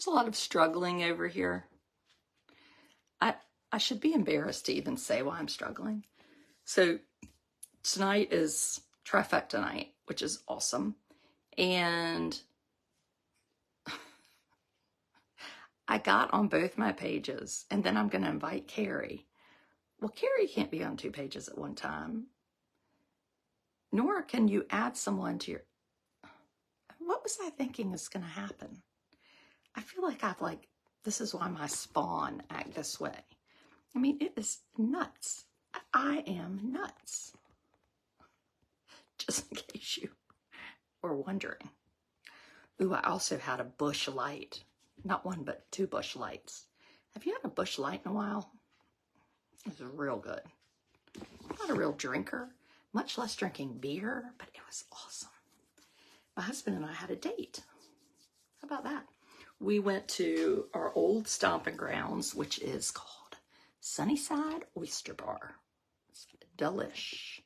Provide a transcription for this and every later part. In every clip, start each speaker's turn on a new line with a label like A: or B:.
A: There's a lot of struggling over here. I should be embarrassed to even say why I'm struggling. So tonight is Trifecta night, which is awesome. And I got on both my pages, and then I'm going to invite Carrie. Well, Carrie can't be on 2 pages at one time, nor can you add someone to your... What was I thinking is going to happen? I feel like this is why my spawn act this way. I mean, it is nuts. I am nuts. Just in case you were wondering. Ooh, I also had a bush light. Not one, but 2 bush lights. Have you had a bush light in a while? It was real good. I'm not a real drinker, much less drinking beer, but it was awesome. My husband and I had a date. How about that? We went to our old stomping grounds, which is called Sunnyside Oyster Bar. It's delish.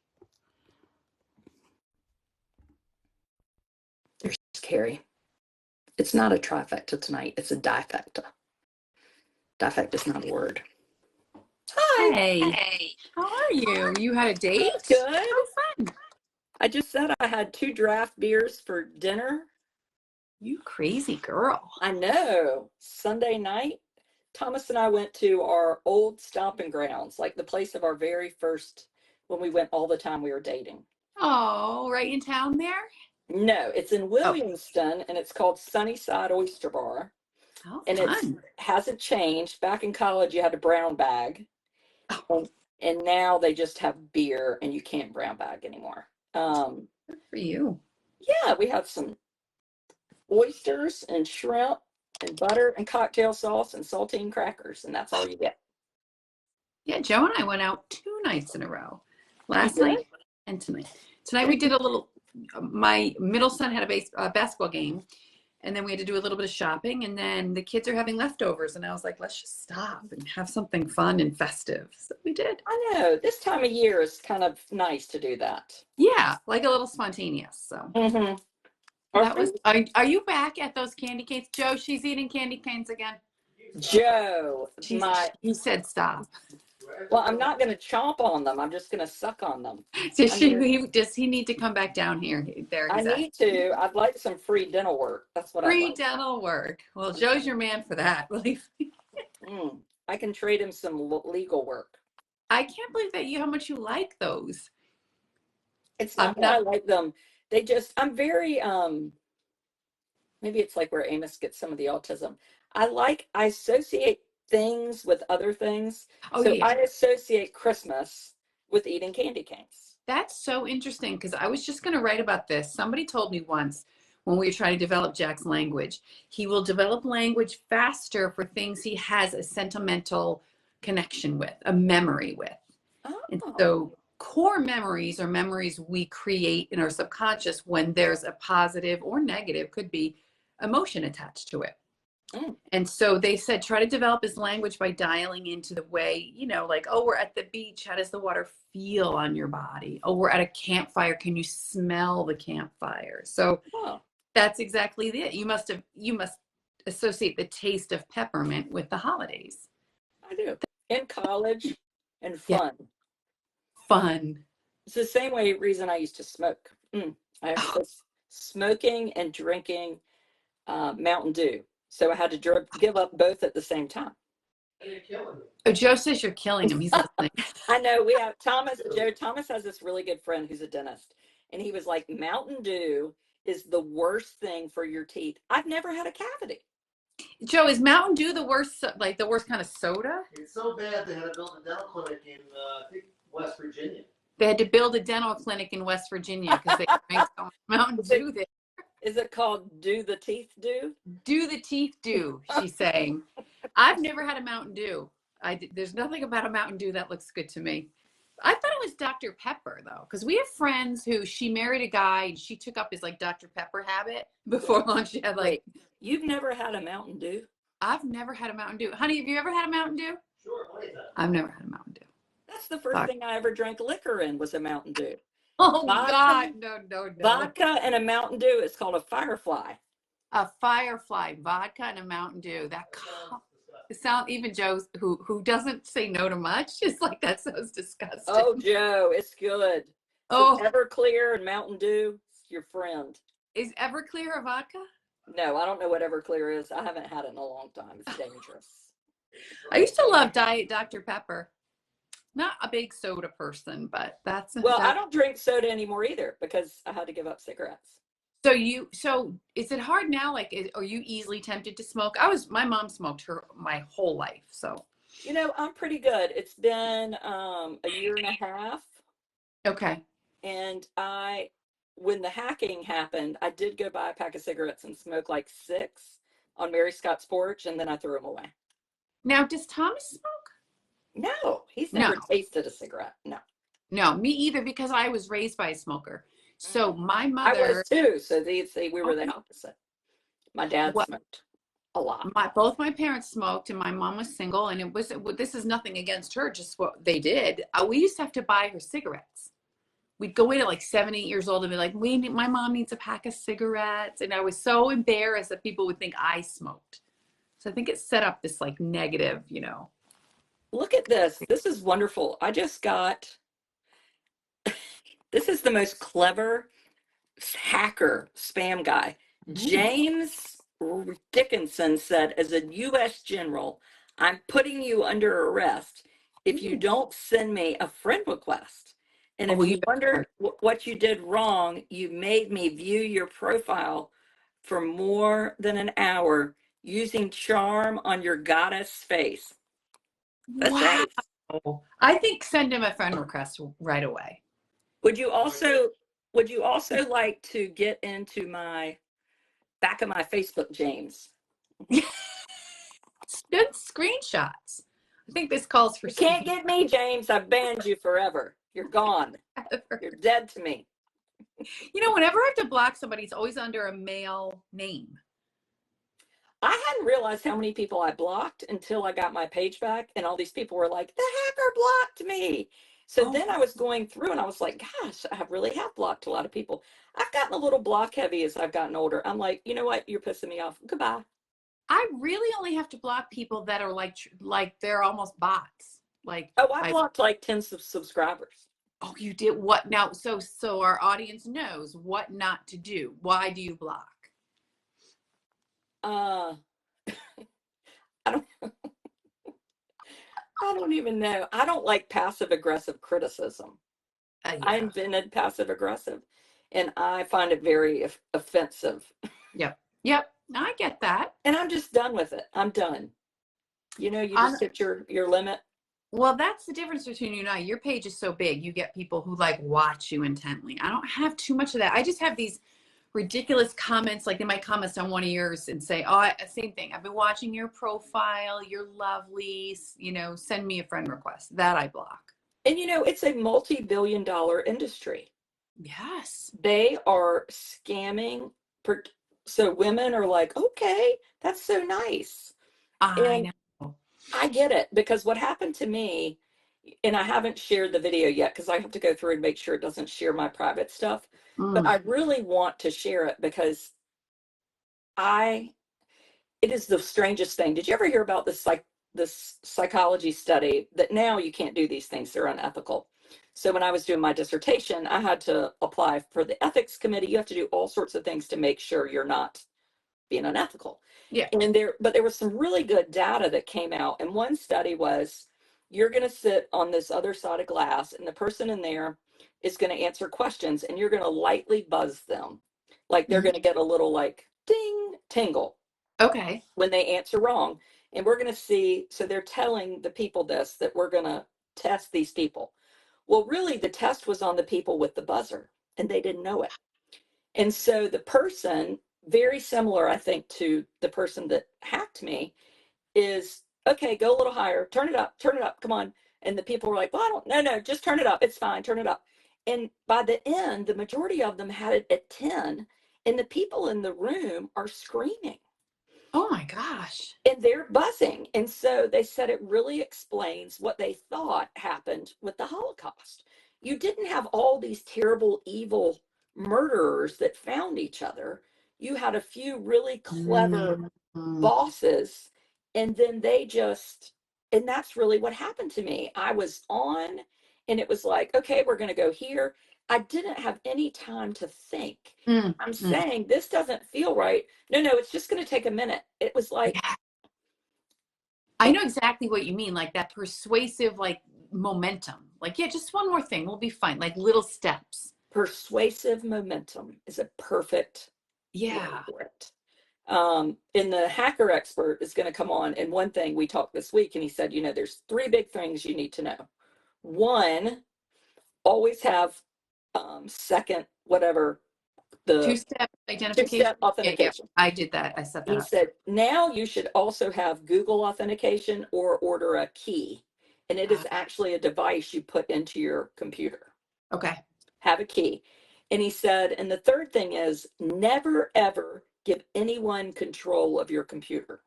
A: There's Carrie. It's not a trifecta tonight. It's a difecta. Difecta is not a word. Hi.
B: Hey. How are you? You had a date?
A: Good.
B: How fun.
A: I just said I had 2 draft beers for dinner.
B: You crazy girl.
A: I know. Sunday night, Thomas and I went to our old stomping grounds, like the place of our very first, when we went all the time we were dating.
B: Oh, right in town there?
A: No, it's in Williamston, and it's called Sunnyside Oyster Bar.
B: Oh,
A: and
B: fun.
A: It hasn't changed. Back in college, you had a brown bag.
B: Oh.
A: And now they just have beer, and you can't brown bag anymore.
B: Good for you.
A: Yeah, we have some oysters and shrimp and butter and cocktail sauce and saltine crackers, and that's all you get.
B: Yeah, Joe and I went out 2 nights in a row. Last night and tonight. Tonight we did a little, my middle son had a basketball game, and then we had to do a little bit of shopping, and then the kids are having leftovers, and I was like, let's just stop and have something fun and festive. So we did.
A: I know. This time of year is kind of nice to do that.
B: Yeah, like a little spontaneous. So that was. Are you back at those candy canes, Joe? She's eating candy canes again.
A: Joe,
B: he said stop.
A: Well, I'm not going to chomp on them. I'm just going to suck on them.
B: Does he need to come back down here?
A: I need to. I'd like some free dental work. That's what
B: free dental work. Well, Joe's your man for that.
A: I can trade him some legal work.
B: I can't believe how much you like those.
A: It's not that I like them. I'm very, maybe it's like where Amos gets some of the autism. I associate things with other things. I associate Christmas with eating candy canes.
B: That's so interesting, because I was just going to write about this. Somebody told me once, when we were trying to develop Jack's language, he will develop language faster for things he has a sentimental connection with, a memory with. Oh. And so core memories are memories we create in our subconscious when there's a positive or negative, could be, emotion attached to it. And so they said, try to develop his language by dialing into the way, like, oh, we're at the beach. How does the water feel on your body? Oh, we're at a campfire. Can you smell the campfire? So that's exactly it. You must associate the taste of peppermint with the holidays.
A: I do. In college and fun.
B: Yeah. Fun.
A: It's the same reason I used to smoke. Smoking and drinking Mountain Dew. So I had to give up both at the same time.
C: You're killing him.
B: Oh, Joe says you're killing him. He's listening.
A: I know. We have Thomas. Thomas has this really good friend who's a dentist. And he was like, Mountain Dew is the worst thing for your teeth. I've never had a cavity.
B: Joe, is Mountain Dew the worst kind of soda?
C: It's so bad they had to build a dental clinic in, I think, West Virginia.
B: They had to build a dental clinic in West Virginia because they drank so much Mountain Dew there.
A: Is it called Do the Teeth Do?
B: Do the teeth do, she's saying. I've never had a Mountain Dew. There's nothing about a Mountain Dew that looks good to me. I thought it was Dr. Pepper, though, because we have friends who, she married a guy and she took up his Dr. Pepper habit before long. She had
A: You've never had a Mountain Dew?
B: I've never had a Mountain Dew. Honey, have you ever had a Mountain Dew?
C: Sure, what is that?
B: I've never had a Mountain Dew.
A: That's the first thing I ever drank liquor in was a Mountain Dew.
B: Oh, vodka, God, no.
A: Vodka and a Mountain Dew. It's called a Firefly.
B: A Firefly, vodka, and a Mountain Dew. It sound even Joe, who doesn't say no to much, is like, that sounds disgusting.
A: Oh, Joe, it's good.
B: Oh,
A: Some Everclear and Mountain Dew, it's your friend.
B: is Everclear a vodka?
A: No, I don't know what Everclear is. I haven't had it in a long time. It's dangerous.
B: I used to love Diet Dr. Pepper. Not a big soda person, but
A: Well, I don't drink soda anymore either because I had to give up cigarettes.
B: So is it hard now? Like, are you easily tempted to smoke? My mom smoked my whole life. So,
A: You know, I'm pretty good. It's been a year and a half.
B: okay.
A: And when the hacking happened, I did go buy a pack of cigarettes and smoke like 6 on Mary Scott's porch, and then I threw them away.
B: Now, does Thomas smoke?
A: No, he's
B: No.
A: never tasted a cigarette. No.
B: No, me either, because I was raised by a smoker. So my mother.
A: I was too. So we were the opposite. My dad smoked a lot.
B: Both my parents smoked, and my mom was single, and this is nothing against her, just what they did. We used to have to buy her cigarettes. We'd go in at like 7, 8 years old and be like, my mom needs a pack of cigarettes. And I was so embarrassed that people would think I smoked. So I think it set up this like negative,
A: Look at this. This is wonderful. I just got, this is the most clever hacker spam guy. James Dickinson said, as a U.S. general, I'm putting you under arrest if you don't send me a friend request. And if you wonder what you did wrong, you made me view your profile for more than an hour using charm on your goddess face. That's
B: wow.
A: right.
B: I think send him a friend request right away.
A: Would you also like to get into my back of my Facebook, James?
B: Good screenshots. I think this calls for.
A: You can't get me, James. I've banned you forever. You're gone. You're dead to me.
B: Whenever I have to block somebody, it's always under a male name.
A: I hadn't realized how many people I blocked until I got my page back, and all these people were like, the hacker blocked me. So then I was going through and I was like, gosh, I really have blocked a lot of people. I've gotten a little block heavy as I've gotten older. I'm like, you know what? You're pissing me off. Goodbye.
B: I really only have to block people that are like they're almost bots. Like,
A: I blocked like 10 subscribers.
B: Oh, you did what now? So our audience knows what not to do. Why do you block?
A: I don't I don't even know. I don't like passive aggressive criticism.
B: Yeah.
A: I invented passive aggressive, and I find it very offensive.
B: Yep. I get that.
A: And I'm just done with it. I'm done. You just hit your limit.
B: Well, that's the difference between you and I. Your page is so big. You get people who like watch you intently. I don't have too much of that. I just have these ridiculous comments, like they might comment on one of yours and say, same thing. I've been watching your profile. You're lovely. Send me a friend request. That I block.
A: And it's a multi-billion-dollar industry.
B: Yes.
A: They are scamming. So women are like, okay, that's so nice.
B: I know.
A: I get it, because what happened to me, and I haven't shared the video yet because I have to go through and make sure it doesn't share my private stuff. But I really want to share it because it is the strangest thing. Did you ever hear about this psychology study that now you can't do these things? They're unethical. So when I was doing my dissertation, I had to apply for the ethics committee. You have to do all sorts of things to make sure you're not being unethical.
B: Yeah.
A: But there was some really good data that came out. And one study was, you're going to sit on this other side of glass, and the person in there is going to answer questions, and you're going to lightly buzz them. Like they're going to get a little like ding, tingle.
B: Okay.
A: When they answer wrong. And we're going to see, so they're telling the people that we're going to test these people. Well, really the test was on the people with the buzzer, and they didn't know it. And so the person, very similar, I think, to the person that hacked me, is, okay, go a little higher, turn it up, come on. And the people were like, well, no, just turn it up. It's fine, turn it up. And by the end, the majority of them had it at 10, and the people in the room are screaming.
B: Oh my gosh.
A: And they're buzzing. And so they said it really explains what they thought happened with the Holocaust. You didn't have all these terrible, evil murderers that found each other. you had a few really clever
B: Mm.
A: bosses, and then they just, and that's really what happened to me. I was on, and it was like, okay, we're going to go here. I didn't have any time to think.
B: Mm.
A: I'm
B: Mm.
A: saying this doesn't feel right. No, it's just going to take a minute. It was like,
B: I know exactly what you mean, like that persuasive, like momentum. Like, yeah, just one more thing, we'll be fine. Like little steps.
A: persuasive momentum is a perfect word
B: Yeah.
A: for it. And the hacker expert is going to come on. And one thing we talked this week, and he said, there's three big things you need to know. One, always have second, whatever, the
B: Two-step identification.
A: two-step
B: Yeah.
A: authentication.
B: I did that. I set that
A: He
B: up.
A: said, now you should also have Google authentication or order a key. And it is actually a device you put into your computer.
B: Okay.
A: Have a key. And he said, and the third thing is never, ever give anyone control of your computer.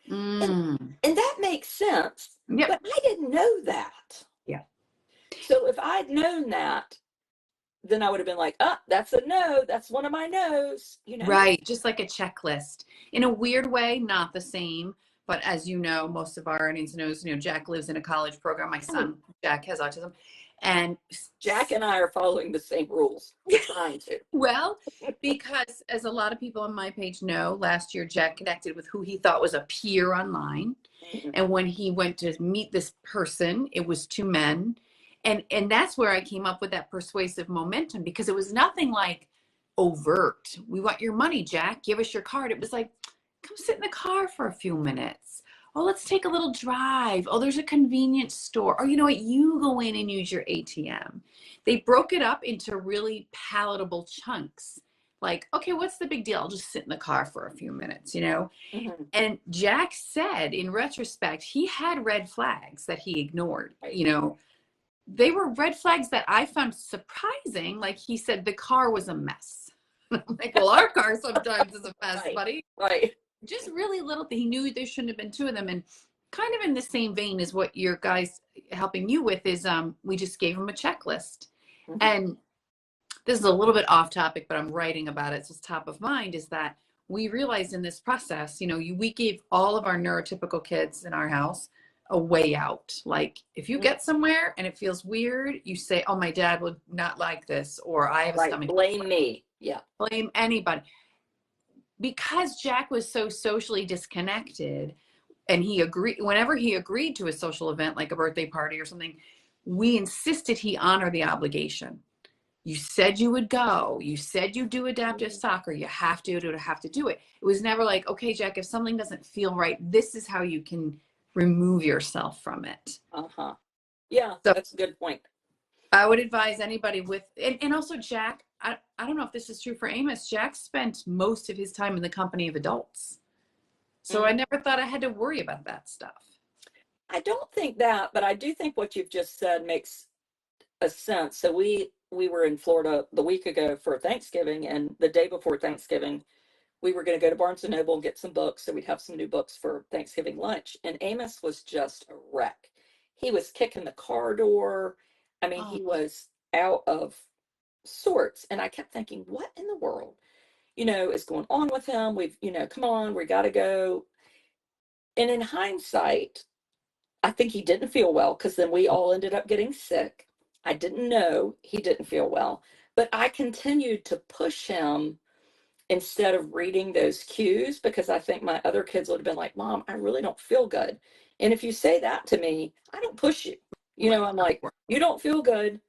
B: Mm.
A: And that makes sense,
B: Yep.
A: but I didn't know that.
B: Yeah.
A: So if I'd known that, then I would have been like, that's a no. That's one of my no's,
B: Right. Just like a checklist. In a weird way, not the same. But as you know, most of our audience knows, Jack lives in a college program. My son, Jack, has autism. And
A: Jack and I are following the same rules. We're trying to.
B: Well, because as a lot of people on my page know, last year Jack connected with who he thought was a peer online.
A: Mhm.
B: And when he went to meet this person, it was two men. And that's where I came up with that persuasive momentum, because it was nothing like overt. We want your money, Jack. Give us your card. It was like, come sit in the car for a few minutes. Oh, let's take a little drive. Oh, there's a convenience store. Or you know what? You go in and use your ATM. They broke it up into really palatable chunks. Like, okay, what's the big deal? I'll just sit in the car for a few minutes,
A: Mhm.
B: And Jack said, in retrospect, he had red flags that he ignored. They were red flags that I found surprising. Like he said, the car was a mess. I'm like, well, our car sometimes is a mess,
A: Right.
B: buddy.
A: Right.
B: Just really little. He knew there shouldn't have been two of them. And kind of in the same vein as what your guys helping you with is, we just gave him a checklist.
A: Mhm.
B: And this is a little bit off topic, but I'm writing about it, so it's top of mind, is that we realized in this process, we gave all of our neurotypical kids in our house a way out. Like if you get somewhere and it feels weird, you say, oh, my dad would not like this, or I have a stomach.
A: Blame me. Yeah.
B: Blame anybody. Because Jack was so socially disconnected, and whenever he agreed to a social event like a birthday party or something, we insisted he honor the obligation. You said you would go. You said you do adaptive soccer. You have to do it. It was never like, okay, Jack, if something doesn't feel right, this is how you can remove yourself from it.
A: Uh-huh. Yeah,
B: So
A: that's a good point.
B: I would advise anybody with, and also Jack, I don't know if this is true for Amos. Jack spent most of his time in the company of adults. So I never thought I had to worry about that stuff.
A: I don't think that, but I do think what you've just said makes a sense. So we were in Florida the week ago for Thanksgiving, and the day before Thanksgiving, we were going to go to Barnes and Noble and get some books, so we'd have some new books for Thanksgiving lunch. And Amos was just a wreck. He was kicking the car door. I mean, he was out of sorts. And I kept thinking, what in the world, is going on with him? Come on, we got to go. And in hindsight, I think he didn't feel well, because then we all ended up getting sick. I didn't know he didn't feel well, but I continued to push him instead of reading those cues, because I think my other kids would have been like, Mom, I really don't feel good. And if you say that to me, I don't push you. I'm like, you don't feel good,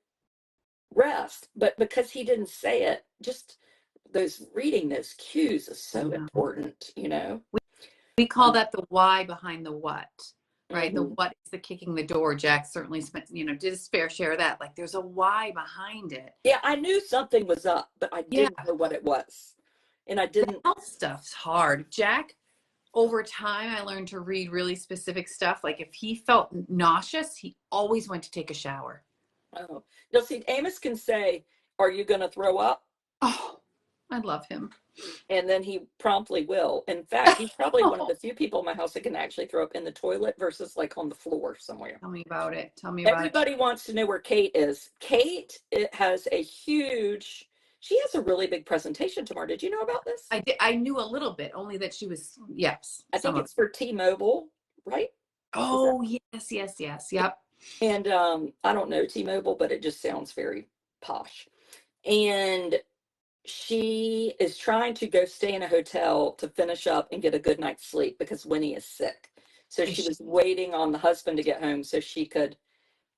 A: rest. But because he didn't say it, just reading those cues is so important.
B: We call that the why behind the what, right? The
A: Mhm.
B: what is the kicking the door. Jack certainly spent, did his fair share of that. Like there's a why behind it.
A: Yeah, I knew something was up, but I didn't know what it was. And I didn't.
B: Health stuff's hard. Jack, over time, I learned to read really specific stuff. Like if he felt nauseous, he always went to take a shower.
A: Oh, you'll see, Amos can say, are you going to throw up?
B: Oh, I love him.
A: And then he promptly will. In fact, he's probably one of the few people in my house that can actually throw up in the toilet versus like on the floor somewhere.
B: Tell me about it.
A: Everybody wants to know where Kate is. Kate, it has a huge She has a really big presentation tomorrow. Did you know about this?
B: I knew a little bit, only that she was, yes.
A: I think it's for T-Mobile, right?
B: Oh, yes. Yep.
A: And I don't know T-Mobile, but it just sounds very posh. And she is trying to go stay in a hotel to finish up and get a good night's sleep because Winnie is sick. So she was waiting on the husband to get home so she could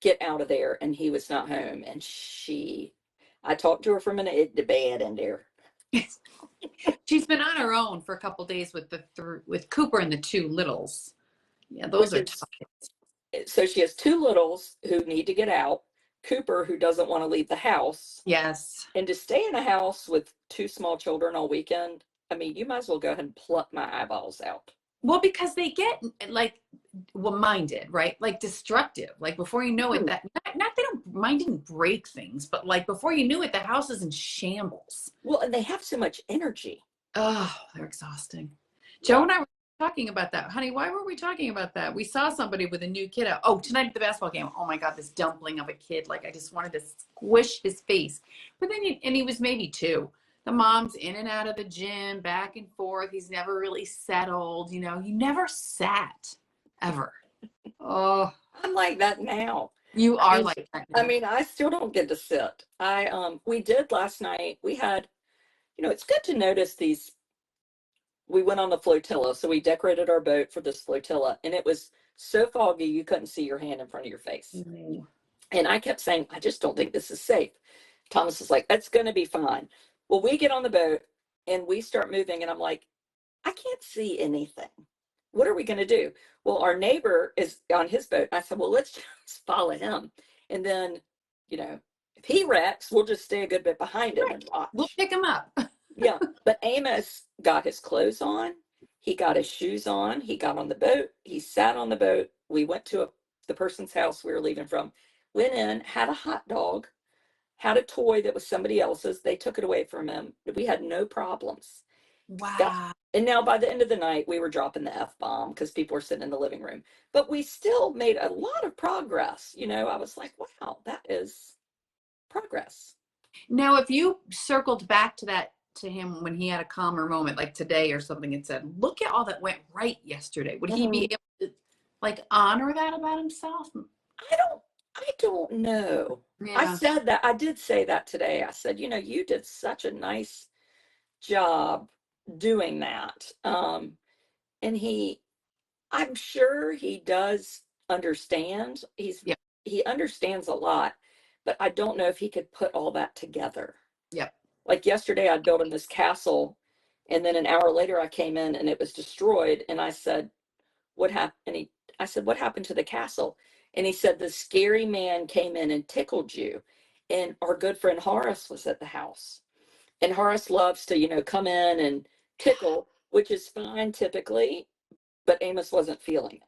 A: get out of there, and he was not home. And I talked to her for a minute. It's bad in there.
B: She's been on her own for a couple days with with Cooper and the two littles. Yeah, those are tough.
A: So she has two littles who need to get out, Cooper who doesn't want to leave the house.
B: Yes.
A: And to stay in a house with two small children all weekend, I mean, you might as well go ahead and pluck my eyeballs out.
B: Well, because they get like, well, mine did, right? Like destructive. Like before you know it, that not they don't, mine didn't break things, but like before you knew it, the house is in shambles.
A: Well, and they have so much energy.
B: Oh, they're exhausting. Joe and I were talking about that. Honey, why were we talking about that? We saw somebody with a new kid out. Oh, tonight at the basketball game. Oh my God, this dumpling of a kid. Like I just wanted to squish his face. But then, and he was maybe 2. The mom's in and out of the gym, back and forth. He's never really settled. You know, he never sat ever. Oh,
A: I'm like that now.
B: You are like that now.
A: I mean, I still don't get to sit. We did last night. We had, it's good to notice these. We went on the flotilla, so we decorated our boat for this flotilla, and it was so foggy you couldn't see your hand in front of your face.
B: Mm.
A: And I kept saying, I just don't think this is safe. Thomas is like, it's going to be fine. Well, we get on the boat and we start moving, and I'm like, I can't see anything. What are we going to do? Well, our neighbor is on his boat. I said, well, let's just follow him. And then, if he wrecks, we'll just stay a good bit behind him and watch.
B: We'll pick him up.
A: Yeah. But Amos got his clothes on. He got his shoes on. He got on the boat. He sat on the boat. We went to the person's house we were leaving from, went in, had a hot dog, had a toy that was somebody else's. They took it away from him. We had no problems.
B: Wow.
A: And now by the end of the night, we were dropping the F-bomb because people were sitting in the living room. But we still made a lot of progress. I was like, wow, that is progress.
B: Now, if you circled back to him when he had a calmer moment, like today or something, and said, look at all that went right yesterday, would he be able to like honor that about himself?
A: I don't know. Yeah. I did say that today. I said, you did such a nice job doing that. And I'm sure he does understand. He understands a lot, but I don't know if he could put all that together.
B: Yep.
A: Like yesterday I built in this castle, and then an hour later I came in and it was destroyed. And I said, what happened? I said, what happened to the castle? And he said, the scary man came in and tickled you. And our good friend Horace was at the house. And Horace loves to, come in and tickle, which is fine typically, but Amos wasn't feeling it.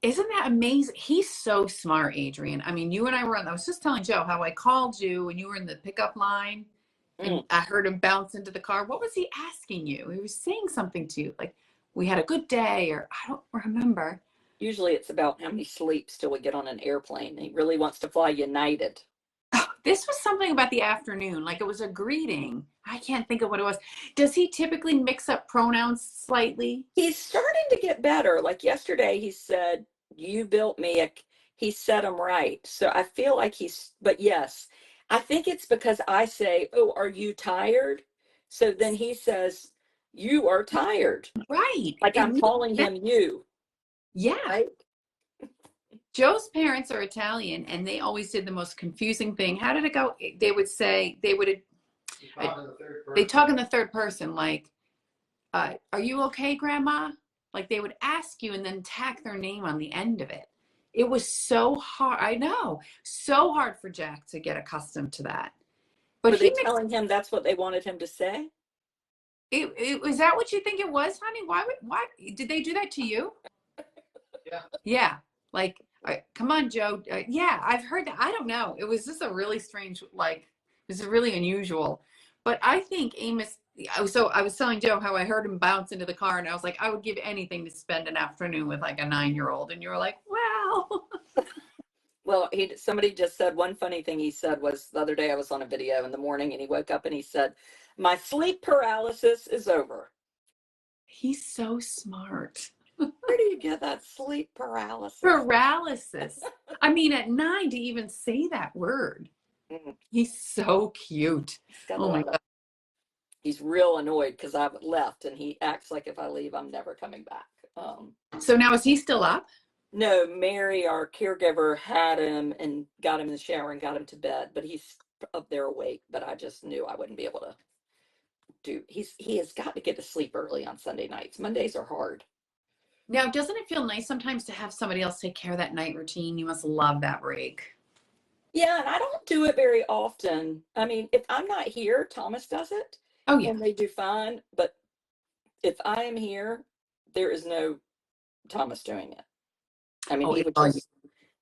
B: Isn't that amazing? He's so smart, Adrian. I mean, you and I I was just telling Joe how I called you when you were in the pickup line and I heard him bounce into the car. What was he asking you? He was saying something to you, like, we had a good day, or I don't remember.
A: Usually it's about how many sleeps till we get on an airplane. He really wants to fly United.
B: Oh, this was something about the afternoon, like it was a greeting. I can't think of what it was. Does he typically mix up pronouns slightly?
A: He's starting to get better. Like yesterday, he said, you built me. He said them right. So I feel like but yes, I think it's because I say, oh, are you tired? So then he says, you are tired.
B: Right.
A: Like I'm calling him you.
B: Yeah.
A: Right?
B: Joe's parents are Italian, and they always did the most confusing thing. How did it go? They would say, they talk in the third person, like, are you okay, Grandma? Like they would ask you and then tack their name on the end of it. It was so hard. I know. So hard for Jack to get accustomed to that. But
A: were they telling him that's what they wanted him to say?
B: Was that what you think it was, honey? Why did they do that to you?
C: Yeah.
B: Yeah. Like, come on, Joe. Yeah, I've heard that. I don't know. It was just a really strange, it was really unusual. But I think Amos, so I was telling Joe how I heard him bounce into the car, and I was like, I would give anything to spend an afternoon with like a 9-year-old. And you were like, well.
A: Well, somebody just said one funny thing he said was the other day I was on a video in the morning and he woke up and he said, "My sleep paralysis is over."
B: He's so smart.
A: Where do you get that sleep paralysis?
B: Paralysis. I mean, at 9 to even say that word.
A: Mm,
B: He's so cute.
A: he's got a
B: Oh my
A: lot of,
B: God.
A: he's real annoyed because I've left and he acts like if I leave, I'm never coming back.
B: So now is he still up?
A: No, Mary, our caregiver, had him and got him in the shower and got him to bed, but he's up there awake. But I just knew I wouldn't be able to he has got to get to sleep early on Sunday nights. Mondays are hard.
B: Now, doesn't it feel nice sometimes to have somebody else take care of that night routine? You must love that break.
A: Yeah, and I don't do it very often. I mean, if I'm not here, Thomas does it,
B: Oh yeah.
A: and they do fine. But if I am here, there is no Thomas doing it. I mean,
B: Oh,
A: he
B: it's
A: would
B: all you.
A: just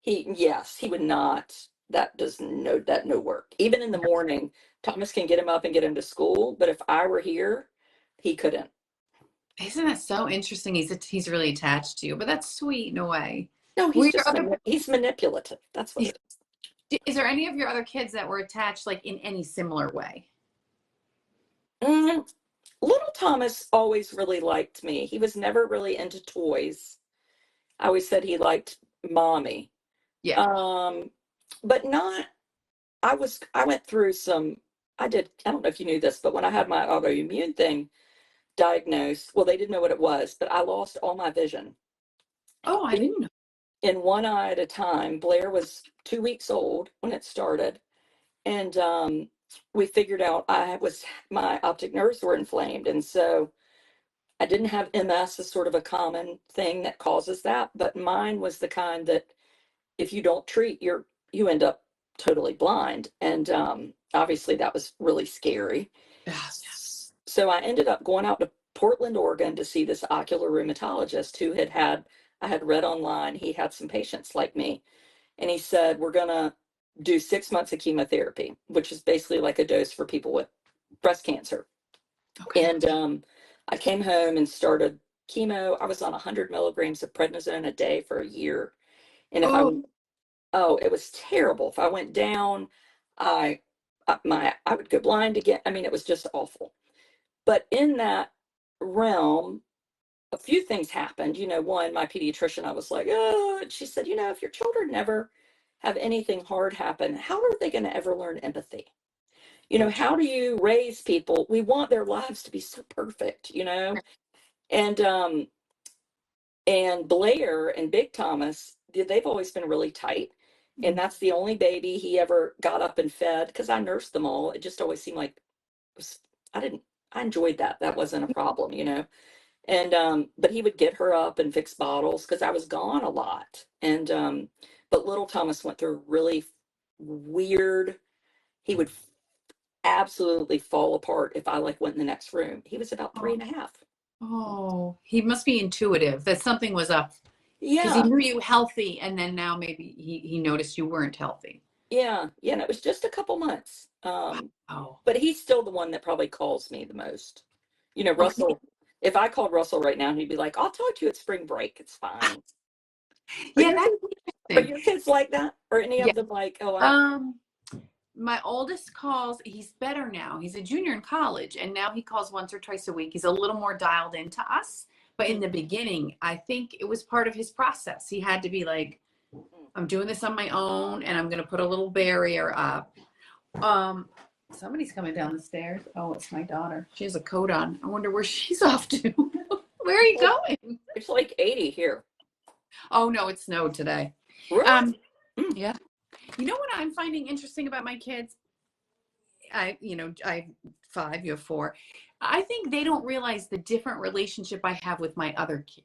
A: yes, he would not. That does no work. Even in the morning, Thomas can get him up and get him to school, but if I were here, he couldn't.
B: Isn't that so interesting? He's really attached to you, but that's sweet in a way.
A: No,
B: Were
A: he's
B: your
A: just
B: other
A: he's manipulative. That's what it is.
B: is there any of your other kids that were attached like in any similar way?
A: Mm, little Thomas always really liked me. He was never really into toys. I always said he liked mommy.
B: Yeah.
A: But not, I went through I don't know if you knew this, but when I had my autoimmune thing diagnosed, well, they didn't know what it was, but I lost all my vision
B: Oh, I didn't know.
A: in one eye at a time. Blair was 2 weeks old when it started. And we figured out my optic nerves were inflamed. And so I didn't have MS as sort of a common thing that causes that, but mine was the kind that if you don't treat, you end up totally blind. And obviously that was really scary.
B: Yes.
A: So I ended up going out to Portland, Oregon to see this ocular rheumatologist who I had read online, he had some patients like me. And he said, "We're going to do 6 months of chemotherapy," which is basically like a dose for people with breast cancer.
B: Okay.
A: And I came home and started chemo. I was on 100 milligrams of prednisone a day for a year. And if
B: Oh,
A: it was terrible. If I went down, I I would go blind again. I mean, it was just awful. But in that realm, a few things happened. One, my pediatrician, I was like, "Oh," and she said, "If your children never have anything hard happen, how are they going to ever learn empathy? How do you raise people? We want their lives to be so perfect, And Blair and Big Thomas, they've always been really tight. And that's the only baby he ever got up and fed because I nursed them all. It just always seemed like I didn't, I enjoyed that. That wasn't a problem. And but he would get her up and fix bottles because I was gone a lot. And but little Thomas went through really weird, he would absolutely fall apart if I like went in the next room. He was about 3.5.
B: oh, he must be intuitive that something was up because he
A: Yeah.
B: knew you healthy, and then now maybe he noticed you weren't healthy.
A: Yeah. Yeah. And it was just a couple months.
B: Oh,
A: But he's still the one that probably calls me the most.
B: okay.
A: Russell, if I called Russell right now, he'd be like, "I'll talk to you at spring break. It's fine." Are
B: Yeah,
A: your
B: that's
A: kids, are
B: interesting.
A: your kids like that? Or any
B: Yeah.
A: of them like, "Oh,
B: My oldest calls, he's better now. He's a junior in college, and now he calls once or twice a week. He's a little more dialed into us. But in the beginning, I think it was part of his process. He had to be like, I'm doing this on my own, and I'm going to put a little barrier up. Somebody's coming down the stairs. Oh, it's my daughter. She has a coat on. I wonder where she's off to. Where are you going?
A: it's like 80 here."
B: Oh no, it snowed today.
A: Really?
B: Yeah. You know what I'm finding interesting about my kids? I have 5, you have 4. I think they don't realize the different relationship I have with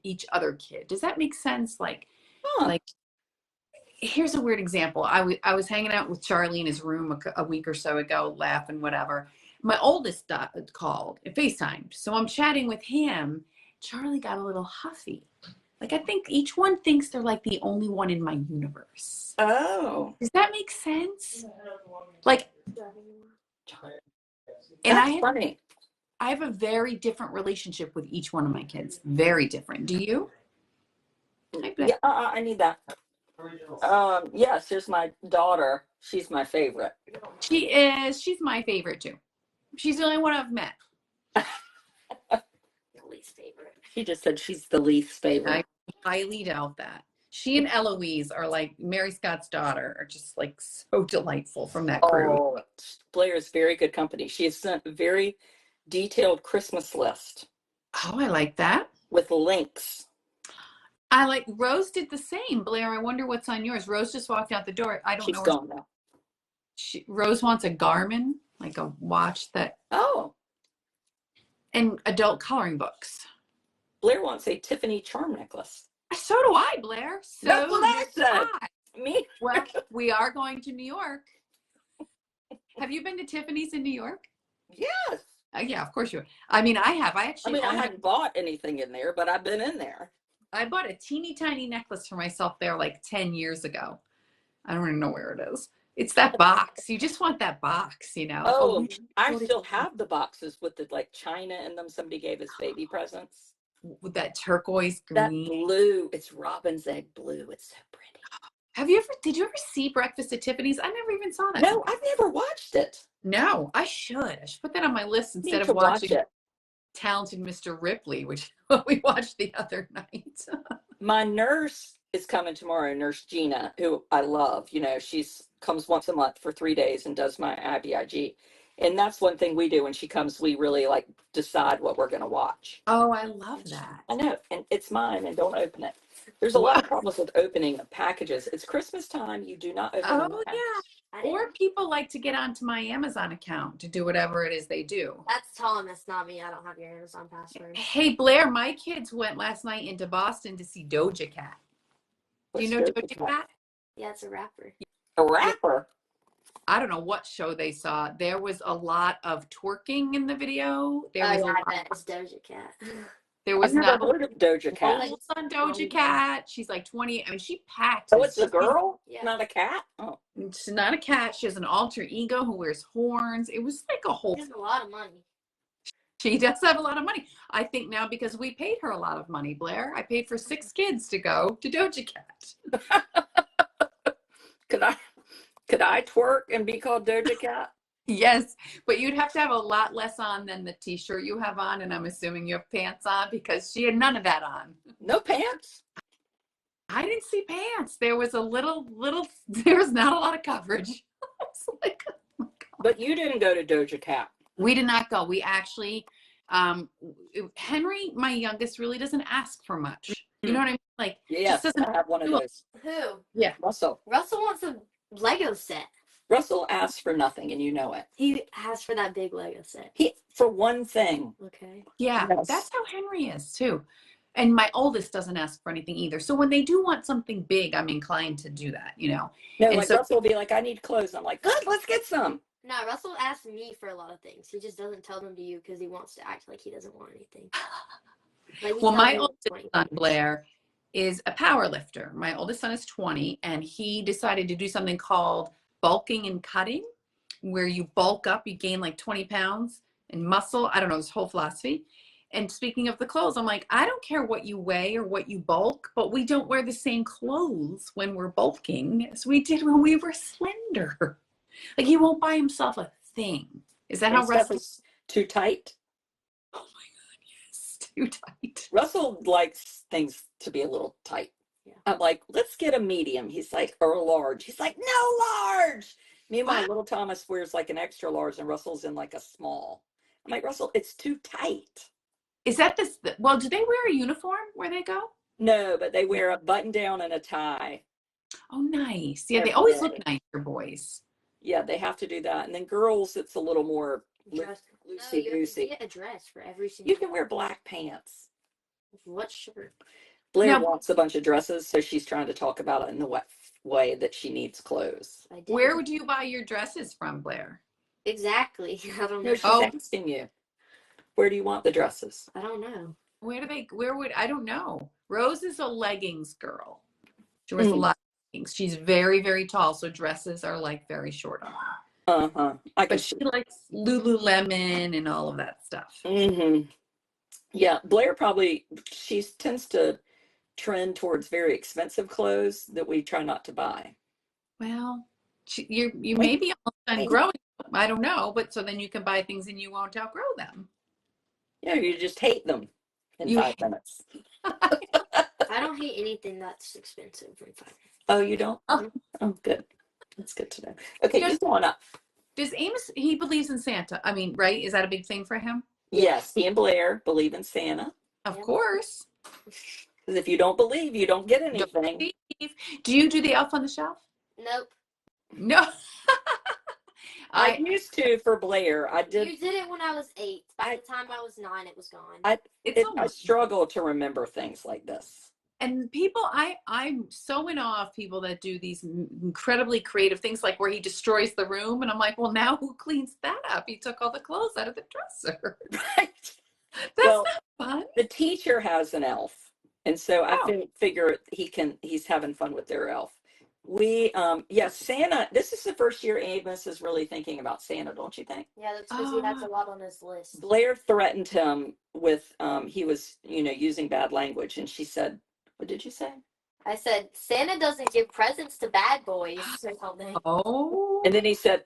B: each other kid. Does that make sense?
A: Huh.
B: Like, here's a weird example. I was hanging out with Charlie in his room a week or so ago, laughing, whatever. My oldest called, FaceTimed. So I'm chatting with him. Charlie got a little huffy. Like, I think each one thinks they're like the only one in my universe.
A: Oh.
B: Does that make sense? Like, and
A: That's funny.
B: I have a very different relationship with each one of my kids. Very different. Do you?
A: Yeah, I need that.
C: Original.
A: Yes, here's my daughter. She's my favorite.
B: She is. She's my favorite too. She's the only one I've met.
C: Least favorite.
A: She just said she's the least favorite.
B: I highly doubt that. She and Eloise are like Mary Scott's daughter, are just like so delightful from that crew.
A: Oh, Blair's very good company. She has sent a very detailed Christmas list
B: Oh, I like that.
A: with links.
B: I like Rose did the same. Blair, I wonder what's on yours. Rose just walked out the door. I don't
A: She's
B: know.
A: gone now.
B: Rose wants a Garmin, like a watch that,
A: Oh,
B: and adult coloring books.
A: Blair wants a Tiffany charm necklace.
B: So do I, Blair. So
A: That's what I
B: do
A: said.
B: I.
A: Me?
B: Well, we are going to New York. Have you been to Tiffany's in New York?
A: Yes.
B: Yeah, of course you. I mean, I have. I
A: hadn't bought anything in there, but I've been in there.
B: I bought a teeny tiny necklace for myself there like 10 years ago. I don't even know where it is. It's that box. You just want that box, you know.
A: Oh, I still have the boxes with the like china in them. Somebody gave us baby presents.
B: With that turquoise green.
A: That blue. It's robin's egg blue. It's so pretty.
B: Did you ever see Breakfast at Tiffany's? I never even saw that.
A: No, I've never watched it.
B: No, I should put that on my list instead of watching Talented Mr. Ripley, which we watched the other night.
A: My nurse is coming tomorrow, Nurse Gina, who I love. You know, comes once a month for 3 days and does my IVIG. And that's one thing we do when she comes, we really like decide what we're going to watch.
B: Oh, I love that.
A: I know. And it's mine, and don't open it. There's a lot of problems with opening packages. It's Christmas time. You do not open them.
B: Oh, yeah. Or people like to get onto my Amazon account to do whatever it is they do.
D: That's Thomas, not me. I don't have your Amazon password.
B: Hey, Blair, my kids went last night into Boston to see Doja Cat. Do you know Doja Cat?
D: Yeah, it's a rapper.
A: A rapper?
B: I don't know what show they saw. There was a lot of twerking in the video. There was
D: I bet it's Doja Cat.
B: There was
A: I've never heard of Doja Cat.
B: On Doja Cat. She's like 20. I mean, she packed.
A: Oh, it's a girl,
D: Yeah.
A: not a cat. Oh,
B: she's not a cat. She has an alter ego who wears horns. It was like a whole.
D: She has a lot of money.
B: She does have a lot of money. I think now because we paid her a lot of money, Blair. I paid for 6 kids to go to Doja Cat.
A: Could I twerk and be called Doja Cat?
B: Yes, but you'd have to have a lot less on than the t-shirt you have on, and I'm assuming you have pants on because she had none of that on.
A: No pants?
B: I didn't see pants. There was a little, there was not a lot of coverage. I was like, oh my God.
A: But you didn't go to Doja Cat.
B: We did not go. We actually, Henry, my youngest, really doesn't ask for much. You know what I mean? Like,
A: yes,
B: just doesn't
A: I have one of those.
D: Who?
B: Yeah.
A: Russell
D: wants a Lego set.
A: Russell asks for nothing, and you know it.
D: He asked for that big Lego set.
A: For one thing.
D: Okay.
B: Yeah,
A: Yes.
B: That's how Henry is too. And my oldest doesn't ask for anything either. So when they do want something big, I'm inclined to do that, you know.
A: No,
B: And
A: like
B: so-
A: Russell will be like, I need clothes. I'm like, good, let's get some.
D: No, Russell asks me for a lot of things. He just doesn't tell them to you because he wants to act like he doesn't want anything. Like,
B: Well, my
D: oldest
B: oldest son, Blair, is a power lifter. My oldest son is 20, and he decided to do something called bulking and cutting, where you bulk up, you gain like 20 pounds in muscle. I don't know, this whole philosophy. And speaking of the clothes, I'm like, I don't care what you weigh or what you bulk, but we don't wear the same clothes when we're bulking as we did when we were slender. Like, he won't buy himself a thing. Is that how Russell
A: is too tight?
B: Oh my God, yes, too tight.
A: Russell likes things to be a little tight.
D: Yeah.
A: I'm like, let's get a medium. He's like, or a large. He's like, no large. Meanwhile, little Thomas wears like an extra large, and Russell's in like a small. I'm like, Russell, it's too tight.
B: Is that this? Well, do they wear a uniform where they go?
A: No, but they wear a button down and a tie.
B: Oh, nice. Yeah,
A: Every
B: they always
A: day.
B: look nice for boys.
A: Yeah, they have to do that. And then girls, it's a little more
D: Dress. No,
A: loosey
D: you have to
A: goosey.
D: get a dress for every single.
A: You can wear black pants.
D: What shirt?
A: Blair
B: Now-
A: wants a bunch of dresses, so she's trying to talk about it in the way that she needs clothes.
D: I did.
B: Where would you buy your dresses from, Blair?
D: Exactly. I don't know.
A: No, she's
B: Oh.
A: asking you. Where do you want the dresses?
D: I don't know.
B: I don't know. Rose is a leggings girl. She wears a lot of leggings. She's very, very tall, so dresses are like very short on her.
A: Uh-huh. I can
B: But she likes Lululemon and all of that stuff.
A: Mm-hmm. Yeah, Blair probably, she tends to trend towards very expensive clothes that we try not to buy.
B: Well, you may be almost done growing. I don't know, but so then you can buy things and you won't outgrow them.
A: Yeah, you just hate them in 5 minutes.
D: I don't hate anything that's expensive in 5 minutes.
A: Oh, you don't?
B: Oh.
A: Oh, good. That's good to know. Okay, you go on up.
B: Does Amos, he believes in Santa. I mean, right? Is that a big thing for him?
A: Yes, he and Blair believe in Santa.
B: Of course.
A: Because if you don't believe, you don't get
B: Don't
A: anything.
B: believe. Do you do the elf on the shelf?
D: Nope.
B: No.
A: I used to for Blair. I did.
D: You did it when I was 8. By the time I was 9, it was gone.
A: I struggle to remember things like this.
B: And people, I'm so in awe of people that do these incredibly creative things, like where he destroys the room. And I'm like, well, now who cleans that up? He took all the clothes out of the dresser.
A: Right.
B: That's
A: Well,
B: not fun.
A: the teacher has an elf. And so I figure he's having fun with their elf. Santa, this is the first year Amos is really thinking about Santa, don't you think?
D: Yeah, that's because he has a lot on his list.
A: Blair threatened him with, he was, using bad language. And she said, what did you say?
D: I said, Santa doesn't give presents to bad boys or something.
B: Oh.
A: And then he said,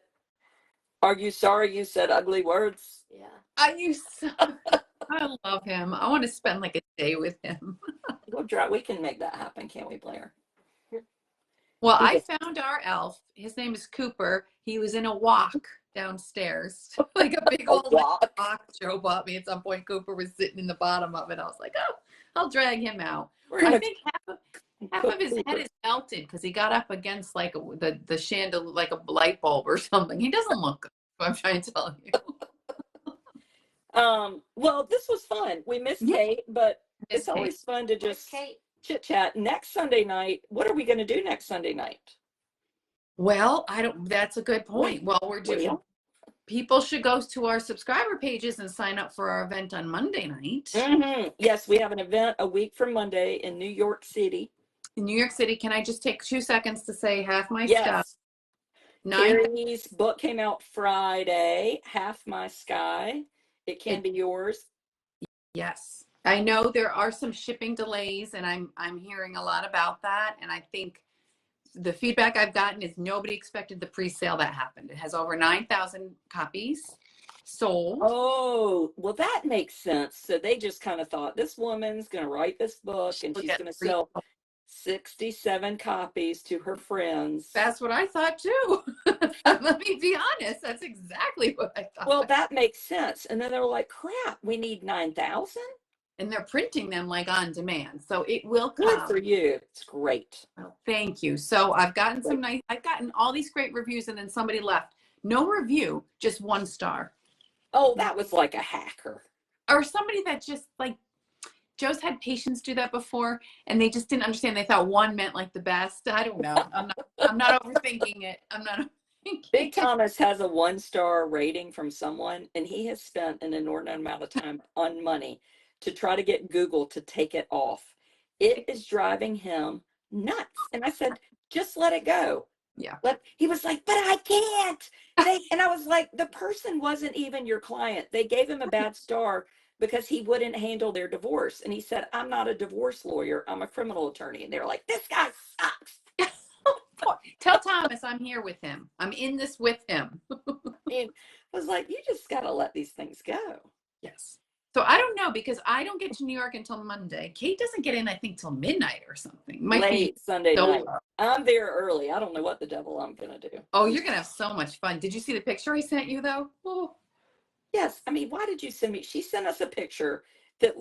A: are you sorry you said ugly words?
D: Yeah.
B: I love him. I want to spend like a day with him.
A: We can make that happen, can't we, Blair?
B: Well, I found our elf. His name is Cooper. He was in a walk downstairs, like a big old walk Joe bought me at some point. Cooper was sitting in the bottom of it. I was like, oh, I'll drag him out. I think half of his head is melted because he got up against like the chandelier, like a light bulb or something. He doesn't look good. I'm trying to tell you.
A: Well, this was fun. We missed Kate, but it's always fun to just chit chat. Next Sunday night, what are we going to do next Sunday night?
B: Well, that's a good point. Well, we're doing. People should go to our subscriber pages and sign up for our event on Monday night.
A: Mm-hmm. Yes, we have an event a week from Monday in New York City.
B: In New York City, can I just take 2 seconds to say half my stuff?
A: Carrie's book came out Friday, Half My Sky. It can be yours.
B: Yes. I know there are some shipping delays, and I'm hearing a lot about that. And I think the feedback I've gotten is nobody expected the pre-sale that happened. It has over 9,000 copies sold.
A: Oh, well, that makes sense. So they just kind of thought, this woman's going to write this book and she's going to sell 67 copies to her friends.
B: That's what I thought too. Let me be honest. That's exactly what I thought.
A: Well, that makes sense. And then they were like, crap, we need 9,000?
B: And they're printing them like on demand. So it will come.
A: Good for you. It's great.
B: Well, thank you. So I've gotten I've gotten all these great reviews, and then somebody left. No review, just 1 star.
A: Oh, that was like a hacker.
B: Or somebody that just like, Joe's had patients do that before, and they just didn't understand. They thought 1 meant like the best. I don't know. I'm not overthinking it. I'm not overthinking
A: Big Thomas has a 1-star rating from someone, and he has spent an inordinate amount of time on money to try to get Google to take it off. It is driving him nuts. And I said, just let it go.
B: Yeah.
A: He was like, but I can't. And I was like, the person wasn't even your client. They gave him a bad star because he wouldn't handle their divorce. And he said, I'm not a divorce lawyer. I'm a criminal attorney. And they were like, this guy sucks.
B: Tell Thomas I'm here with him. I'm in this with him.
A: I was like, you just got to let these things go.
B: Yes. So I don't know, because I don't get to New York until Monday. Kate doesn't get in, I think, till midnight or something.
A: Late Sunday night. I'm there early. I don't know what the devil I'm going to do.
B: Oh, you're going to have so much fun. Did you see the picture I sent you, though? Oh.
A: Yes. I mean, why did you send me? She sent us a picture that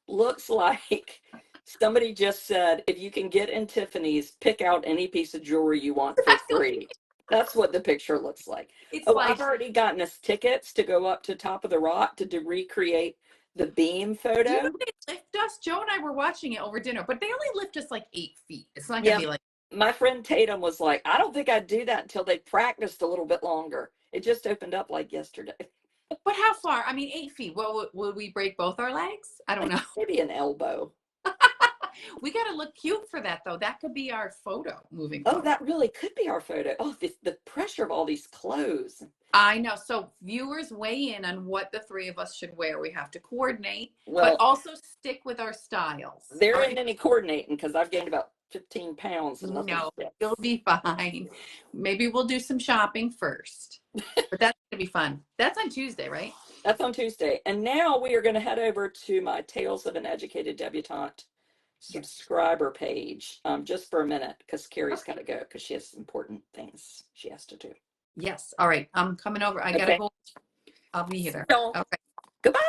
A: looks like somebody just said, if you can get in Tiffany's, pick out any piece of jewelry you want for free. That's what the picture looks like. I've already gotten us tickets to go up to Top of the Rock to recreate the beam photo.
B: You know, they lift us. Joe and I were watching it over dinner, but they only lift us like 8 feet. It's not going to be like.
A: My friend Tatum was like, I don't think I'd do that until they practiced a little bit longer. It just opened up like yesterday.
B: But how far? I mean, 8 feet. Well, would we break both our legs? I don't know.
A: Maybe an elbow.
B: We got to look cute for that, though. That could be our photo moving
A: Oh,
B: forward.
A: that really could be our photo. Oh, the pressure of all these clothes.
B: I know. So viewers weigh in on what the three of us should wear. We have to coordinate, but
A: Well,
B: also stick with our styles.
A: there
B: All
A: ain't
B: right?
A: any coordinating because I've gained about 15 pounds. And nothing
B: No,
A: fits.
B: you'll be fine. Maybe we'll do some shopping first, but that's going to be fun. That's on Tuesday, right?
A: That's on Tuesday. And now we are going to head over to my Tales of an Educated Debutante subscriber page just for a minute because Carrie's got to go because she has important things she has to do.
B: Yes. All right. I'm coming over. I got to
A: Okay.
B: go. I'll be here.
A: So,
B: Okay.
A: goodbye.